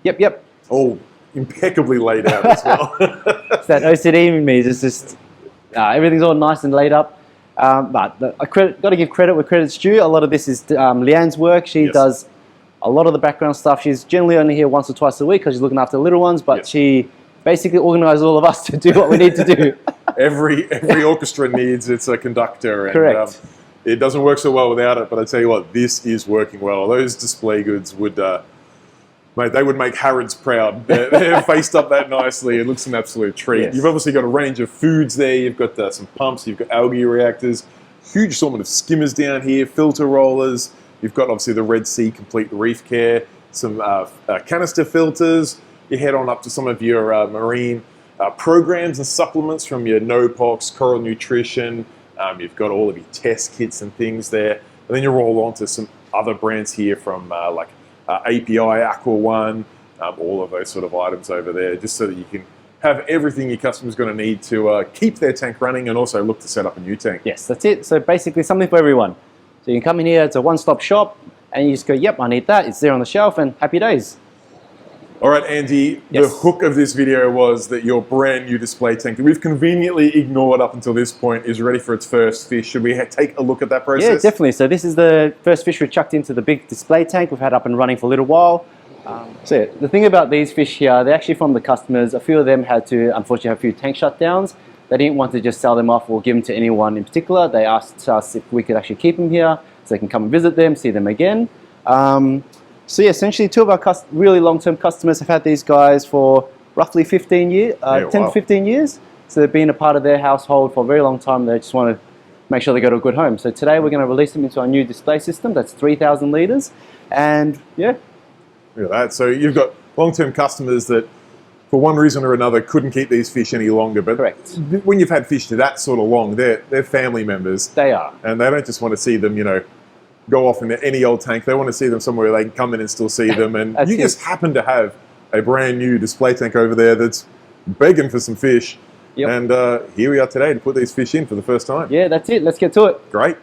Speaker 2: Yep.
Speaker 3: All impeccably laid out as well.
Speaker 2: It's that OCD in me. It's just everything's all nice and laid up. But got to give credit where credit's due. A lot of this is Leanne's work. She does a lot of the background stuff. She's generally only here once or twice a week because she's looking after the little ones, but she basically organises all of us to do what we need to do.
Speaker 3: Every orchestra needs its conductor. And,
Speaker 2: correct.
Speaker 3: It doesn't work so well without it, but I tell you what, this is working well. Those display goods would, mate, they would make Harrods proud. They're faced up that nicely. It looks an absolute treat.
Speaker 2: Yes.
Speaker 3: You've obviously got a range of foods there. You've got some pumps. You've got algae reactors. Huge assortment of skimmers down here, filter rollers. You've got obviously the Red Sea Complete Reef Care, some canister filters. You head on up to some of your marine programs and supplements from your NoPox, Coral Nutrition. You've got all of your test kits and things there. And then you roll on to some other brands here from like API, Aqua One, all of those sort of items over there, just so that you can have everything your customer's going to need to keep their tank running and also look to set up a new tank.
Speaker 2: Yes, that's it. So basically something for everyone. So you can come in here, it's a one-stop shop, and you just go, yep, I need that. It's there on the shelf, and happy days.
Speaker 3: All right, Andy, the hook of this video was that your brand new display tank that we've conveniently ignored up until this point is ready for its first fish. Should we take a look at that process?
Speaker 2: Yeah, definitely. So this is the first fish we chucked into the big display tank. We've had up and running for a little while. So the thing about these fish here, they're actually from the customers. A few of them had to, unfortunately, have a few tank shutdowns. They didn't want to just sell them off or give them to anyone in particular. They asked us if we could actually keep them here so they can come and visit them, see them again. So yeah, essentially two of our really long-term customers have had these guys for roughly 10 to 15 years. So they've been a part of their household for a very long time. They just want to make sure they go to a good home. So today we're going to release them into our new display system. That's 3,000 litres. And yeah.
Speaker 3: Look at that. So you've got long-term customers that for one reason or another couldn't keep these fish any longer. But
Speaker 2: correct.
Speaker 3: When you've had fish to that sort of long, they're family members.
Speaker 2: They are.
Speaker 3: And they don't just want to see them, go off into any old tank. They want to see them somewhere where they can come in and still see them. And you just happen to have a brand new display tank over there that's begging for some fish. Yep. And here we are today to put these fish in for the first time.
Speaker 2: Yeah, that's it. Let's get to it.
Speaker 3: Great.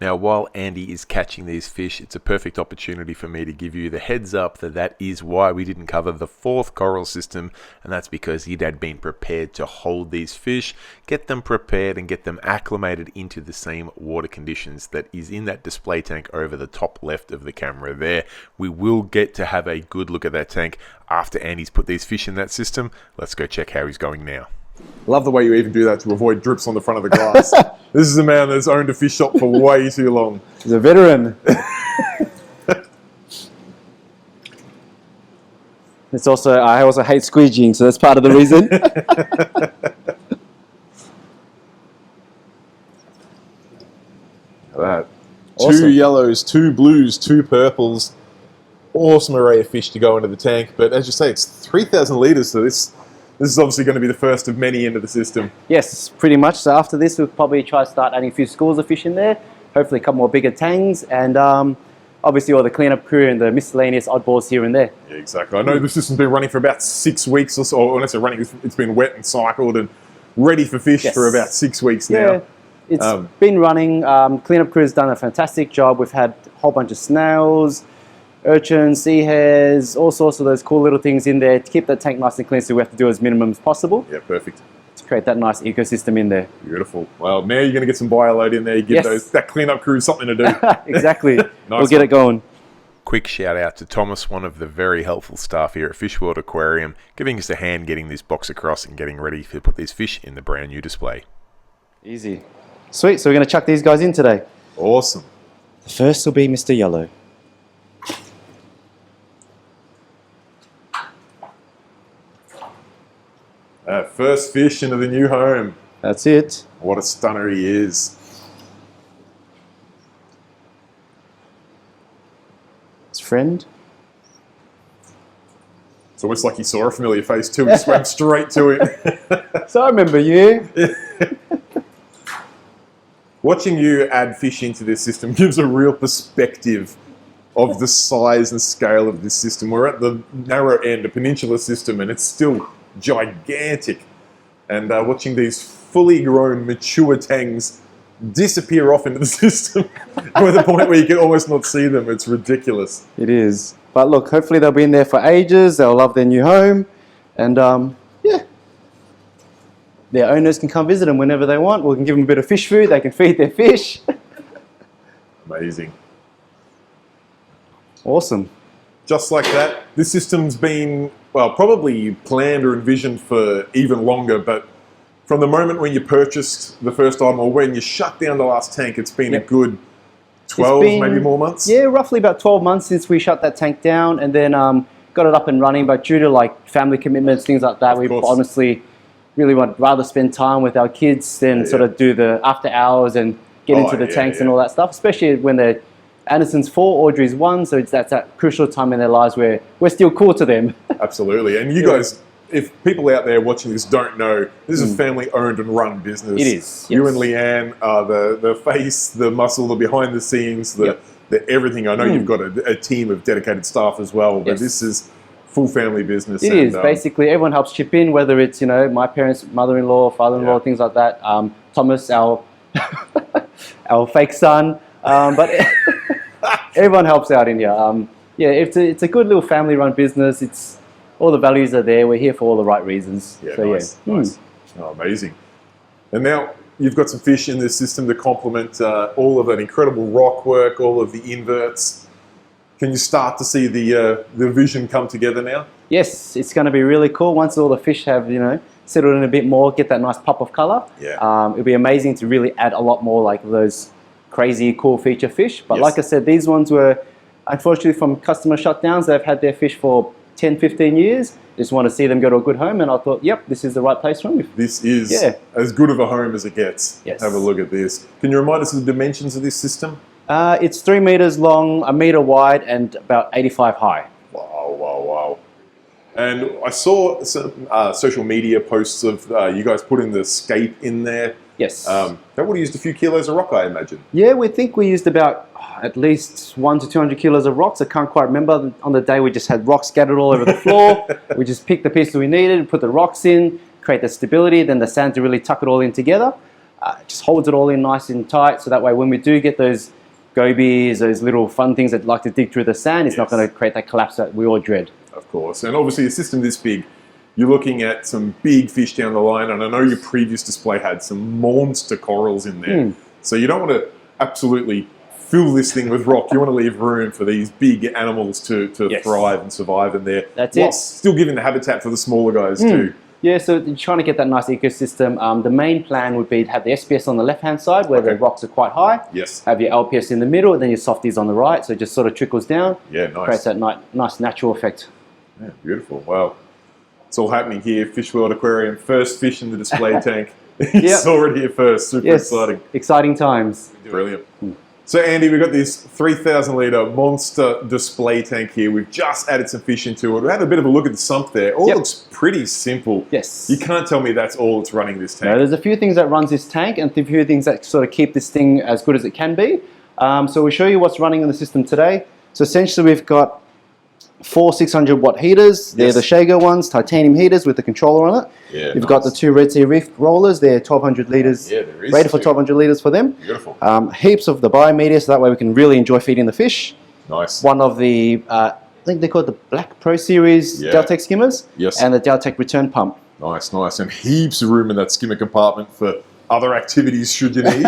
Speaker 1: Now, while Andy is catching these fish, it's a perfect opportunity for me to give you the heads up that is why we didn't cover the fourth coral system, and that's because he'd had been prepared to hold these fish, get them prepared and get them acclimated into the same water conditions that is in that display tank over the top left of the camera there. We will get to have a good look at that tank after Andy's put these fish in that system. Let's go check how he's going now.
Speaker 3: Love the way you even do that to avoid drips on the front of the glass. This is a man that's owned a fish shop for way too long.
Speaker 2: He's a veteran. I also hate squeegeeing, so that's part of the reason.
Speaker 3: That.
Speaker 2: Awesome.
Speaker 3: 2 yellows, 2 blues, 2 purples. Awesome array of fish to go into the tank. But as you say, it's 3,000 litres, so this is obviously going to be the first of many into the system.
Speaker 2: Yes, pretty much. So after this, we'll probably try to start adding a few schools of fish in there. Hopefully a couple more bigger tangs. And obviously all the cleanup crew and the miscellaneous oddballs here and there.
Speaker 3: Yeah, exactly. I know the system's been running for about 6 weeks or so. Or when I say running, it's been wet and cycled and ready for fish for about 6 weeks now.
Speaker 2: Yeah, it's been running. Cleanup crew's done a fantastic job. We've had a whole bunch of snails, urchins, sea hares, all sorts of those cool little things in there to keep that tank nice and clean, so we have to do as minimum as possible
Speaker 3: Yeah, perfect.
Speaker 2: to create that nice ecosystem in there.
Speaker 3: Beautiful. Well, now you're going to get some bioload in there. You give
Speaker 2: Yes.
Speaker 3: that cleanup crew something to do.
Speaker 2: Exactly. We'll get
Speaker 3: one.
Speaker 2: it going.
Speaker 1: Quick shout out to Thomas, one of the very helpful staff here at Fish World Aquarium, giving us a hand getting this box across and getting ready to put these fish in the brand new display.
Speaker 2: Easy. Sweet, so we're going to chuck these guys in today.
Speaker 3: Awesome.
Speaker 2: The first will be Mr. Yellow.
Speaker 3: First fish into the new home.
Speaker 2: That's it.
Speaker 3: What a stunner he is.
Speaker 2: His friend.
Speaker 3: It's almost like he saw a familiar face too. He swam straight to it.
Speaker 2: So I remember you.
Speaker 3: Watching you add fish into this system gives a real perspective of the size and scale of this system. We're at the narrow end, a peninsula system, and it's still gigantic. And watching these fully grown, mature tangs disappear off into the system to the point where you can almost not see them. It's ridiculous.
Speaker 2: It is. But look, hopefully they'll be in there for ages. They'll love their new home. And yeah, their owners can come visit them whenever they want. We can give them a bit of fish food. They can feed their fish.
Speaker 3: Amazing.
Speaker 2: Awesome.
Speaker 3: Just like that, this system's been, well, probably planned or envisioned for even longer, but from the moment when you purchased the first item or when you shut down the last tank, it's been a good 12, maybe more months?
Speaker 2: Yeah, roughly about 12 months since we shut that tank down, and then got it up and running. But due to like family commitments, things like that, we honestly really would rather spend time with our kids than sort of do the after hours and get into the tanks and all that stuff, especially when they're Anderson's 4, Audrey's 1, so that's that crucial time in their lives where we're still cool to them.
Speaker 3: Absolutely. And you guys, if people out there watching this don't know, this is a family-owned and run business.
Speaker 2: It is.
Speaker 3: You and Leanne are the face, the muscle, the behind the scenes, the everything. I know you've got a team of dedicated staff as well, but this is full family business.
Speaker 2: It is. Basically, everyone helps chip in, whether it's, my parents, mother-in-law, father-in-law, things like that. Thomas, our our fake son. But everyone helps out in here. Yeah, it's a good little family-run business. It's all the values are there. We're here for all the right reasons.
Speaker 3: Yeah,
Speaker 2: so,
Speaker 3: nice. Oh, amazing. And now you've got some fish in this system to complement all of that incredible rock work, all of the inverts. Can you start to see the vision come together now?
Speaker 2: Yes, it's going to be really cool once all the fish have settled in a bit more, get that nice pop of color.
Speaker 3: Yeah.
Speaker 2: It'll be amazing to really add a lot more like those crazy cool feature fish. But like I said, these ones were unfortunately from customer shutdowns. They've had their fish for 10, 15 years. Just want to see them go to a good home, and I thought, yep, this is the right place for them.
Speaker 3: This is as good of a home as it gets.
Speaker 2: Yes.
Speaker 3: Have a look at this. Can you remind us of the dimensions of this system?
Speaker 2: It's 3 meters long, 1 meter wide, and about 85 high.
Speaker 3: Wow, wow, wow. And I saw some social media posts of you guys putting the scape in there.
Speaker 2: Yes.
Speaker 3: That would have used a few kilos of rock, I imagine.
Speaker 2: Yeah, we think we used about at least 100 to 200 kilos of rocks. I can't quite remember. On the day we just had rocks scattered all over the floor. We just picked the pieces we needed, put the rocks in, create the stability, then the sand to really tuck it all in together. Just holds it all in nice and tight, so that way when we do get those gobies, those little fun things that like to dig through the sand, it's not going to create that collapse that we all dread.
Speaker 3: Of course. And obviously a system this big, you're looking at some big fish down the line, and I know your previous display had some monster corals in there. So you don't want to absolutely fill this thing with rock. You want to leave room for these big animals to thrive and survive in there.
Speaker 2: That's
Speaker 3: while
Speaker 2: it.
Speaker 3: Still giving the habitat for the smaller guys too.
Speaker 2: Yeah, so you're trying to get that nice ecosystem. The main plan would be to have the SPS on the left-hand side where the rocks are quite high.
Speaker 3: Yes.
Speaker 2: Have your LPS in the middle, and then your softies on the right, so it just sort of trickles down.
Speaker 3: Yeah, nice.
Speaker 2: Creates that nice natural effect.
Speaker 3: Yeah, beautiful. Wow. It's all happening here. Fish World Aquarium, first fish in the display tank. It's already here first. Super exciting.
Speaker 2: Exciting times.
Speaker 3: Brilliant. So Andy, we've got this 3,000 litre monster display tank here. We've just added some fish into it. We had a bit of a look at the sump there. All looks pretty simple.
Speaker 2: Yes.
Speaker 3: You can't tell me that's all that's running this tank.
Speaker 2: No, there's a few things that runs this tank and a few things that sort of keep this thing as good as it can be. So we'll show you what's running in the system today. So essentially we've got 4 600 watt heaters. They're the Shago ones, titanium heaters with the controller on it.
Speaker 3: Yeah,
Speaker 2: You've got the 2 Red Sea Reef rollers. They're 1,200 litres,
Speaker 3: there is
Speaker 2: rated for 1,200 litres for them.
Speaker 3: Beautiful.
Speaker 2: Heaps of the biomedia, so that way we can really enjoy feeding the fish.
Speaker 3: Nice.
Speaker 2: one of the, I think they call it the Black Pro Series Deltec skimmers,
Speaker 3: Yes.
Speaker 2: and the Deltec return pump.
Speaker 3: Nice, nice. And heaps of room in that skimmer compartment for other activities should you need.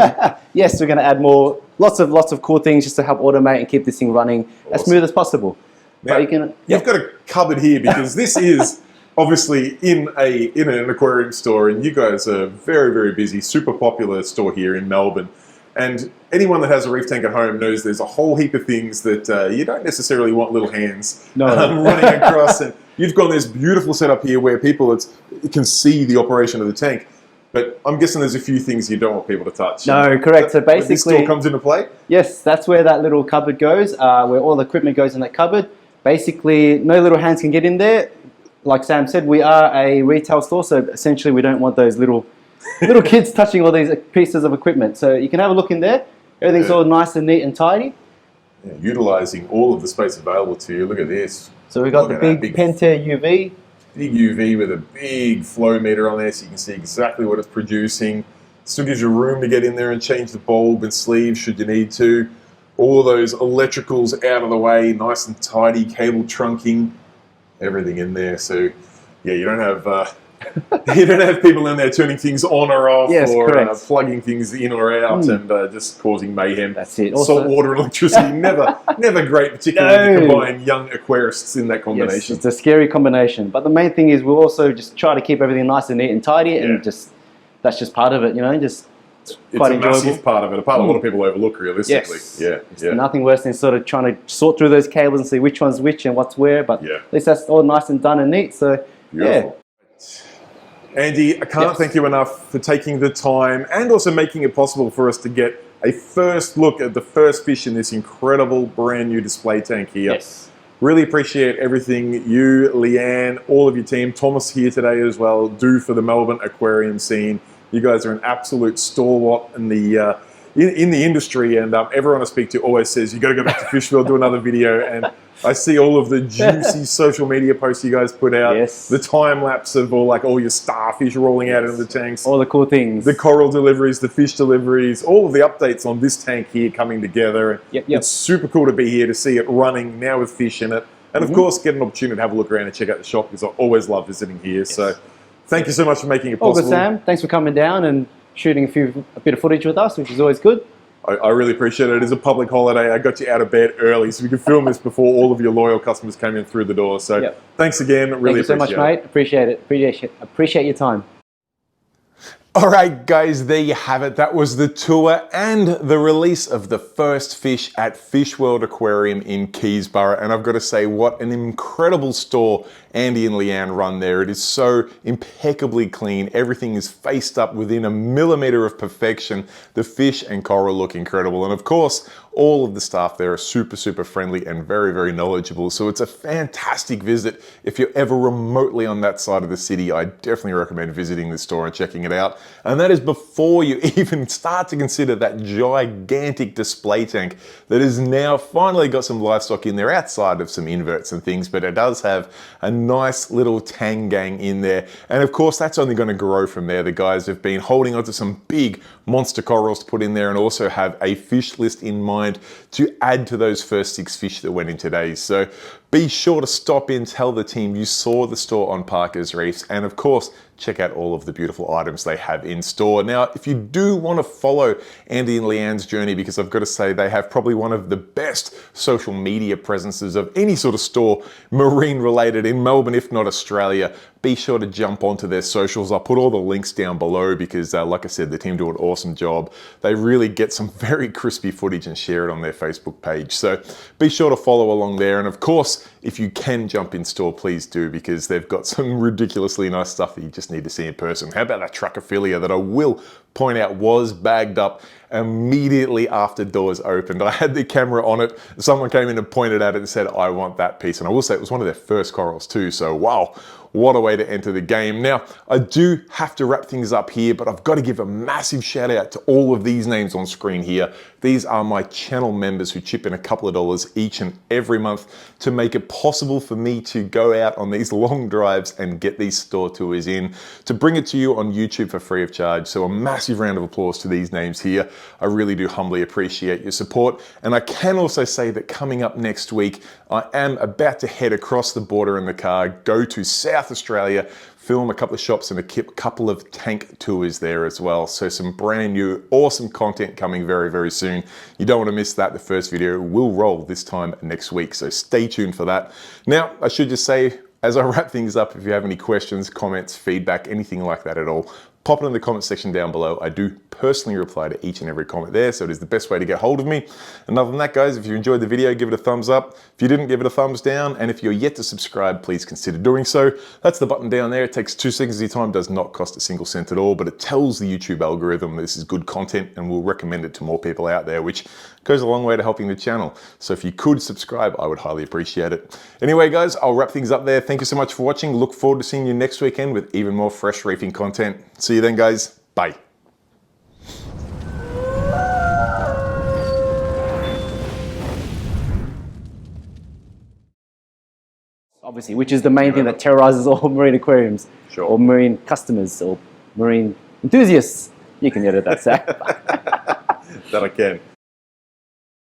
Speaker 2: Yes, we're going to add more, lots of cool things just to help automate and keep this thing running as smooth as possible.
Speaker 3: Now,
Speaker 2: But you can,
Speaker 3: you've got a cupboard here because this is obviously in an aquarium store, and you guys are very, very busy, super popular store here in Melbourne. And anyone that has a reef tank at home knows there's a whole heap of things that you don't necessarily want little hands running across. And you've got this beautiful setup here where people can see the operation of the tank. But I'm guessing there's a few things you don't want people to touch.
Speaker 2: No, correct. So basically,
Speaker 3: this still comes into play?
Speaker 2: Yes, that's where that little cupboard goes, where all the equipment goes in that cupboard. Basically, no little hands can get in there. Like Sam said, we are a retail store, so essentially we don't want those little kids touching all these pieces of equipment. So you can have a look in there. Everything's all nice and neat and tidy.
Speaker 3: Yeah, utilising all of the space available to you. Look at this.
Speaker 2: So we've got the big Pentair UV.
Speaker 3: Big UV with a big flow meter on there so you can see exactly what it's producing. Still gives you room to get in there and change the bulb and sleeve should you need to. All those electricals out of the way, nice and tidy, cable trunking, everything in there. So yeah, you don't have people in there turning things on or off, or plugging things in or out and just causing mayhem.
Speaker 2: That's it.
Speaker 3: Salt water and electricity, never great, particularly when you combine young aquarists in that combination.
Speaker 2: Yes, it's a scary combination. But the main thing is we'll also just try to keep everything nice and neat and tidy, and that's just part of it, you know, just quite enjoyable.
Speaker 3: It's a massive part of it, a part a lot of people overlook realistically.
Speaker 2: Yes. Yeah. Nothing worse than sort of trying to sort through those cables and see which one's which and what's where, but at least that's all nice and done and neat. So
Speaker 3: beautiful. Andy, I can't thank you enough for taking the time and also making it possible for us to get a first look at the first fish in this incredible brand new display tank here.
Speaker 2: Yes.
Speaker 3: Really appreciate everything you, Leanne, all of your team, Thomas here today as well, do for the Melbourne aquarium scene. You guys are an absolute stalwart in the industry, and everyone I speak to always says, you got to go back to Fishville, do another video, and I see all of the juicy social media posts you guys put out, the time lapse of all your starfish rolling out into the tanks,
Speaker 2: all the cool things,
Speaker 3: the coral deliveries, the fish deliveries, all of the updates on this tank here coming together. It's super cool to be here to see it running now with fish in it, and of course get an opportunity to have a look around and check out the shop because I always love visiting here. So thank you so much for making it possible.
Speaker 2: All good, Sam. Thanks for coming down and shooting a bit of footage with us, which is always good.
Speaker 3: I really appreciate it. It is a public holiday. I got you out of bed early so we could film this before all of your loyal customers came in through the door. So thanks again. Really appreciate it.
Speaker 2: Thank you so much, mate. Appreciate it. Appreciate your time.
Speaker 1: All right, guys, there you have it. That was the tour and the release of the first fish at Fish World Aquarium in Keysborough. And I've got to say, what an incredible store Andy and Leanne run there. It is so impeccably clean. Everything is faced up within a millimeter of perfection. The fish and coral look incredible. And of course, all of the staff there are super, super friendly and very, very knowledgeable. So it's a fantastic visit. If you're ever remotely on that side of the city, I definitely recommend visiting the store and checking it out. And that is before you even start to consider that gigantic display tank that has now finally got some livestock in there outside of some inverts and things, but it does have a nice little tang gang in there. And of course, that's only going to grow from there. The guys have been holding onto some big monster corals to put in there and also have a fish list in mind to add to those first 6 fish that went in today. So be sure to stop in, tell the team you saw the store on Parker's Reefs, and of course, check out all of the beautiful items they have in store. Now, if you do want to follow Andy and Leanne's journey, because I've got to say they have probably one of the best social media presences of any sort of store marine related in Melbourne, if not Australia, be sure to jump onto their socials. I'll put all the links down below because, like I said, the team do an awesome job. They really get some very crispy footage and share it on their Facebook page. So be sure to follow along there. And of course, if you can jump in store, please do, because they've got some ridiculously nice stuff that you just need to see in person. How about that Truckophilia that I will point out was bagged up immediately after doors opened? I had the camera on it. Someone came in and pointed at it and said, I want that piece. And I will say it was one of their first corals too. So wow, what a way to enter the game. Now, I do have to wrap things up here, but I've got to give a massive shout out to all of these names on screen here. These are my channel members who chip in a couple of dollars each and every month to make it possible for me to go out on these long drives and get these store tours in, to bring it to you on YouTube for free of charge. So a massive round of applause to these names here. I really do humbly appreciate your support. And I can also say that coming up next week, I am about to head across the border in the car, go to South Australia, film a couple of shops and a couple of tank tours there as well. So some brand new, awesome content coming very, very soon. You don't want to miss that. The first video will roll this time next week. So stay tuned for that. Now, I should just say, as I wrap things up, if you have any questions, comments, feedback, anything like that at all, pop it in the comment section down below. I do personally reply to each and every comment there, so it is the best way to get hold of me. And other than that, guys, if you enjoyed the video, give it a thumbs up. If you didn't, give it a thumbs down. And if you're yet to subscribe, please consider doing so. That's the button down there. It takes 2 seconds of your time, does not cost a single cent at all, but it tells the YouTube algorithm this is good content and will recommend it to more people out there, which goes a long way to helping the channel. So if you could subscribe, I would highly appreciate it. Anyway, guys, I'll wrap things up there. Thank you so much for watching. Look forward to seeing you next weekend with even more fresh reefing content. See you then, guys. Bye.
Speaker 2: Obviously, which is the main thing that terrorizes all marine aquariums,
Speaker 3: Sure.
Speaker 2: or marine customers, or marine enthusiasts. You can edit that, Zach.
Speaker 3: That I can.